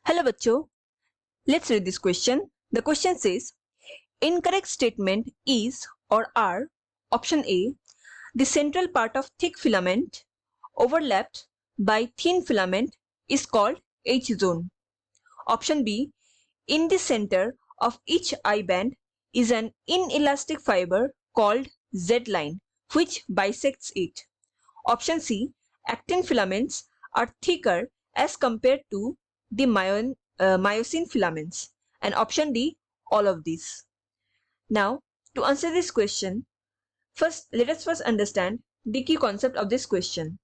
Hello bachcho, let's read this question. The question says, incorrect statement is or are option A, the central part of thick filament overlapped by thin filament is called H zone. Option B, in the center of each eye band is an inelastic fiber called Z line which bisects it. Option C, actin filaments are thicker as compared to the myosin filaments. And option D, all of these. Now, to answer this question, let us first understand the key concept of this question.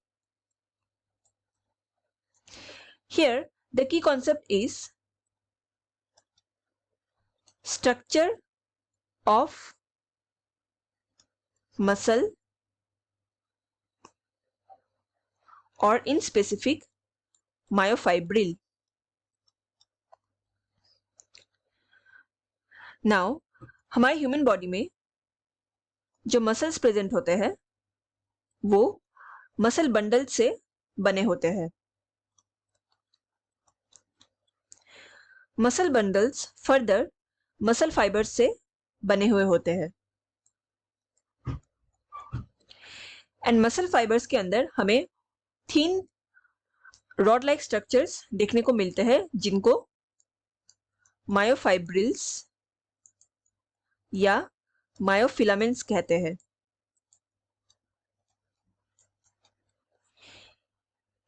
Here, the key concept is structure of muscle, or in specific myofibril. Now, हमारे human body में जो muscles present होते हैं वो muscle bundle से बने होते हैं. Muscle bundles further muscle fibres से बने हुए होते हैं एंड मसल फाइबर्स के अंदर हमें थिन रॉड लाइक स्ट्रक्चर्स देखने को मिलते हैं जिनको मायोफाइब्रिल्स या मायोफिलामेंट्स कहते हैं.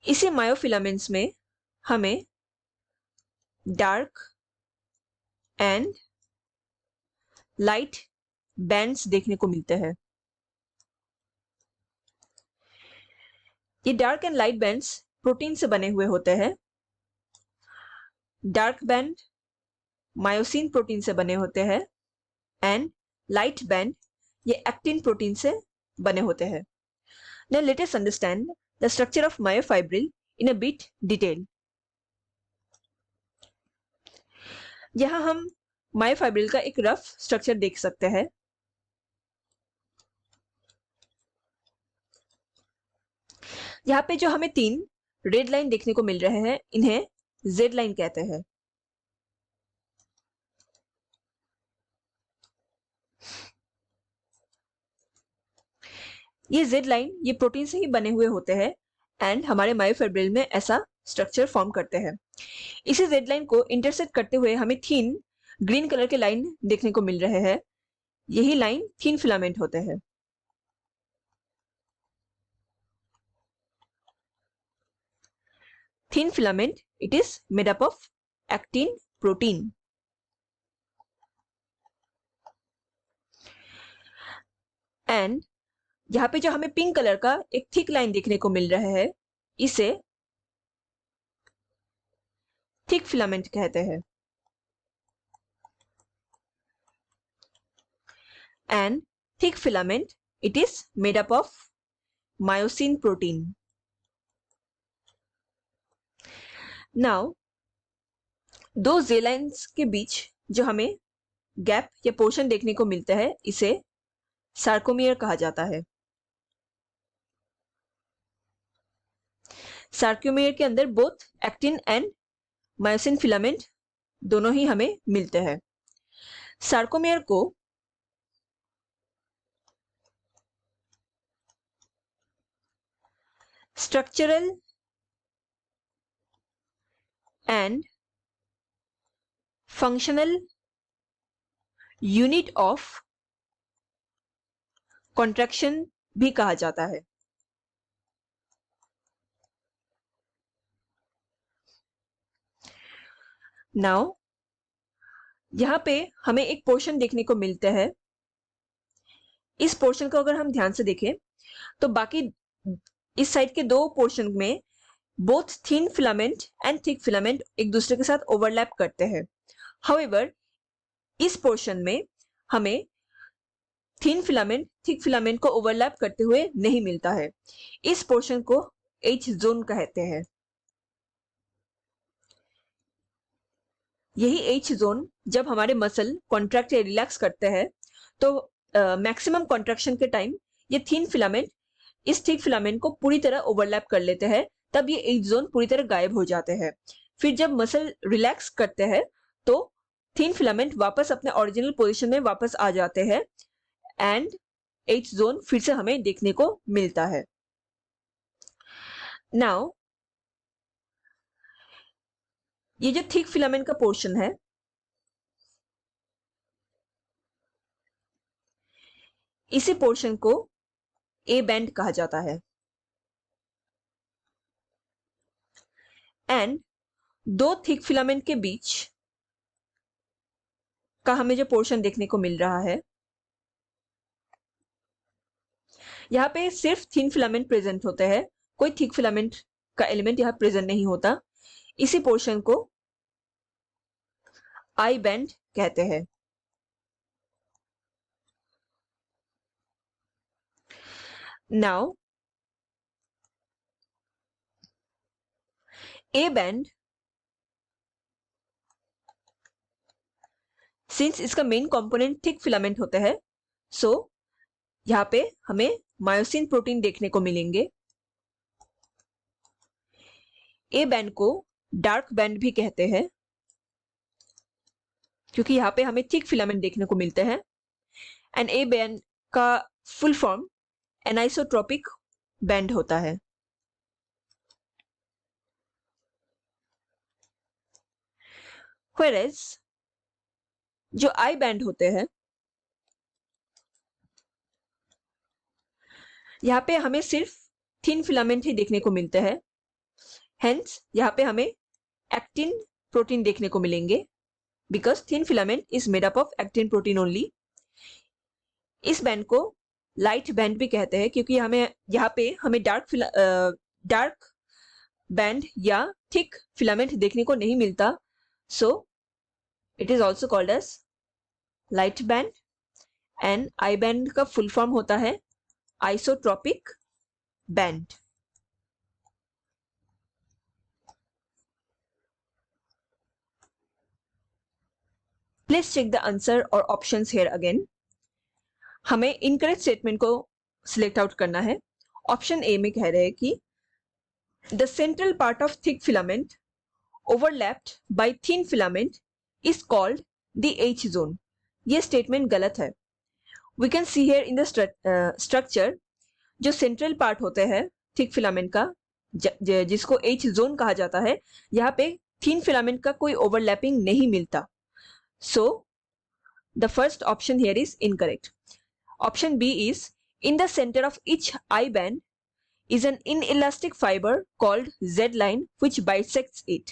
इसी मायोफिलामेंट्स में हमें डार्क एंड लाइट बैंड्स देखने को मिलते हैं. ये dark and light bands protein से बने हुए होते हैं. डार्क बैंड मायोसिन प्रोटीन से बने होते हैं एंड लाइट बैंड ये एक्टिन प्रोटीन से बने होते हैं. Now let us understand the structure of myofibril in a bit detail. यहाँ हम मायोफाइब्रिल का एक रफ स्ट्रक्चर देख सकते हैं. यहाँ पे जो हमें 3 रेड लाइन देखने को मिल रहे हैं इन्हें जेड लाइन कहते हैं. ये जेड लाइन ये प्रोटीन से ही बने हुए होते हैं एंड हमारे मायोफाइब्रिल में ऐसा स्ट्रक्चर फॉर्म करते हैं. इसी जेड लाइन को इंटरसेक्ट करते हुए हमें थिन ग्रीन कलर के लाइन देखने को मिल रहे हैं. यही लाइन थिन फिलामेंट होते हैं. Thin filament, it is made up of actin protein. And यहाँ पे जो हमें पिंक कलर का एक थिक लाइन देखने को मिल रहा है इसे थिक फिलामेंट कहते हैं. And thick filament, it is made up of myosin protein. Now, दो जेड लाइन्स के बीच जो हमें गैप या पोर्शन देखने को मिलता है इसे सार्कोमियर कहा जाता है. सार्कोमियर के अंदर both actin and myosin filament दोनों ही हमें मिलते हैं. सार्कोमियर को structural and functional unit of contraction भी कहा जाता है. Now, यहाँ पे हमें एक पोर्शन देखने को मिलता है. इस पोर्शन को अगर हम ध्यान से देखें तो बाकी इस साइड के दो पोर्शन में both thin filament and thick filament एक दूसरे के साथ ओवरलैप करते हैं. हाउएवर इस पोर्शन में हमें थिन फिलामेंट थिक फिलामेंट को ओवरलैप करते हुए नहीं मिलता है. इस पोर्शन को एच जोन कहते हैं. यही एच जोन जब हमारे मसल कॉन्ट्रैक्ट या रिलैक्स करते हैं तो मैक्सिमम कॉन्ट्रैक्शन के टाइम ये थिन फिलामेंट इस थिक फिलामेंट को पूरी तरह ओवरलैप कर लेते हैं. तब ये एच जोन पूरी तरह गायब हो जाते हैं. फिर जब मसल रिलैक्स करते हैं तो थिन फिलामेंट वापस अपने ओरिजिनल पोजीशन में वापस आ जाते हैं एंड H जोन फिर से हमें देखने को मिलता है। नाउ ये जो थिक फिलामेंट का पोर्शन है, इसी पोर्शन को ए बैंड कहा जाता है एंड दो थिक फिलामेंट के बीच का हमें जो पोर्शन देखने को मिल रहा है, यहाँ पे सिर्फ थिन फिलामेंट प्रेजेंट होते हैं, कोई थिक फिलामेंट का एलिमेंट यहाँ प्रेजेंट नहीं होता। इसी पोर्शन को आई बैंड कहते हैं। नाउ ए बैंड, सिंस इसका मेन कंपोनेंट थिक फिलामेंट होते हैं, सो यहाँ पे हमें मायोसिन प्रोटीन देखने को मिलेंगे। ए बैंड को डार्क बैंड भी कहते हैं क्योंकि यहाँ पे हमें थिक फिलामेंट देखने को मिलते हैं एंड ए बैंड का फुल फॉर्म एनाइसोट्रोपिक बैंड होता है। Whereas जो आई बैंड होते हैं, यहाँ पे हमें सिर्फ थिन फिलामेंट ही देखने को मिलते हैं, हेंस यहाँ पे हमें एक्टिन प्रोटीन देखने को मिलेंगे because thin filament is made up of actin protein only. इस बैंड को लाइट बैंड भी कहते हैं क्योंकि यहाँ पे हमें डार्क बैंड या थिक फिलामेंट देखने को नहीं मिलता, so it is also called as light band and I band का फुल फॉर्म होता है isotropic band. Please check the answer और ऑप्शंस हियर अगेन। हमें इनकरेक्ट स्टेटमेंट को सिलेक्ट आउट करना है। ऑप्शन ए में कह रहे हैं कि the central part of thick filament overlapped by thin filament is called the H zone. ये स्टेटमेंट गलत है। We can see here in the structure, जो सेंट्रल पार्ट होते हैं थिक फिलामेंट का जिसको H जोन कहा जाता है, यहाँ पे थिन फिलामेंट का कोई ओवरलैपिंग नहीं मिलता, so the first option here is incorrect. Option B is, in the center of each I band is an inelastic fiber called Z-line which bisects it.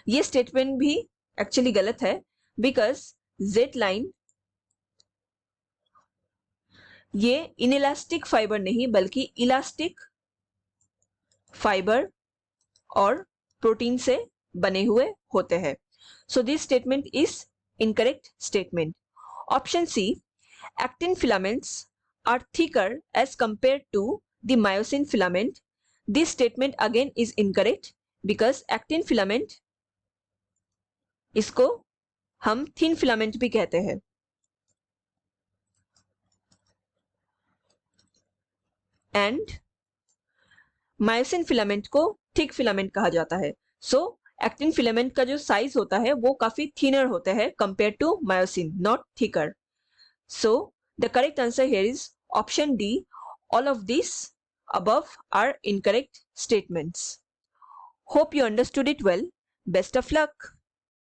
ये स्टेटमेंट भी एक्चुअली गलत है because Z-line ये inelastic fibre नहीं बल्कि elastic fibre और protein से बने हुए होते हैं, so this statement is incorrect statement. Option C, actin filaments are thicker as compared to the myosin filament. This statement again is incorrect because actin filament इसको हम thin filament भी कहते हैं and myosin filament को thick filament कहा जाता है। So actin filament का जो साइज होता है वो काफी thinner होता है compared to myosin, not thicker. So the correct answer here is option D. All of these above are incorrect statements. Hope you understood it well. Best of luck.